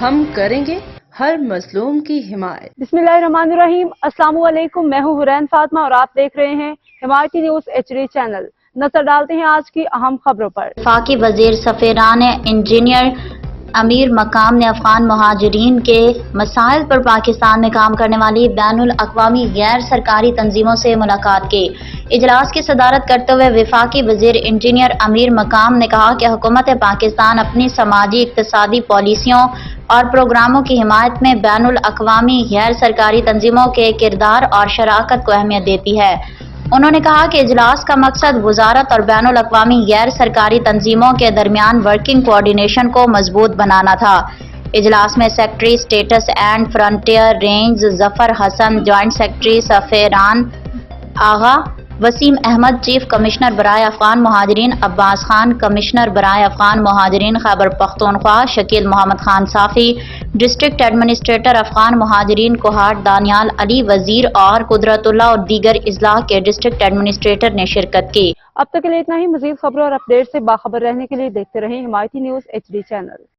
ہم کریں گے ہر مظلوم کی حمایت۔ بسم اللہ الرحمن الرحیم، السلام علیکم، میں ہوں حرین فاطمہ اور آپ دیکھ رہے ہیں حمایتی نیوز HD چینل۔ نظر ڈالتے ہیں آج کی اہم خبروں پر۔ وفاقی وزیر سفیران انجینئر امیر مقام نے افغان مہاجرین کے مسائل پر پاکستان میں کام کرنے والی بین الاقوامی غیر سرکاری تنظیموں سے ملاقات کی۔ اجلاس کی صدارت کرتے ہوئے وفاقی وزیر انجینئر امیر مقام نے کہا کہ حکومت پاکستان اپنی سماجی اقتصادی پالیسیوں اور پروگراموں کی حمایت میں بین الاقوامی غیر سرکاری تنظیموں کے کردار اور شراکت کو اہمیت دیتی ہے۔ انہوں نے کہا کہ اجلاس کا مقصد وزارت اور بین الاقوامی غیر سرکاری تنظیموں کے درمیان ورکنگ کوآرڈینیشن کو مضبوط بنانا تھا۔ اجلاس میں secretary states and frontier range Zafar Hasan, joint secretary SAFRON Agha Waseem Ahmed, chief commissioner برائے افغان مہاجرین عباس خان، کمشنر برائے افغان مہاجرین خیبر پختونخوا شکیل محمد خان صافی، ڈسٹرکٹ ایڈمنسٹریٹر افغان مہاجرین کوہاٹ دانیال علی وزیر اور قدرت اللہ اور دیگر اضلاع کے ڈسٹرکٹ ایڈمنسٹریٹر نے شرکت کی۔ اب تک کے لیے اتنا ہی۔ مزید خبروں اور اپڈیٹ سے باخبر رہنے کے لیے دیکھتے رہیں حمایتی نیوز HD چینل۔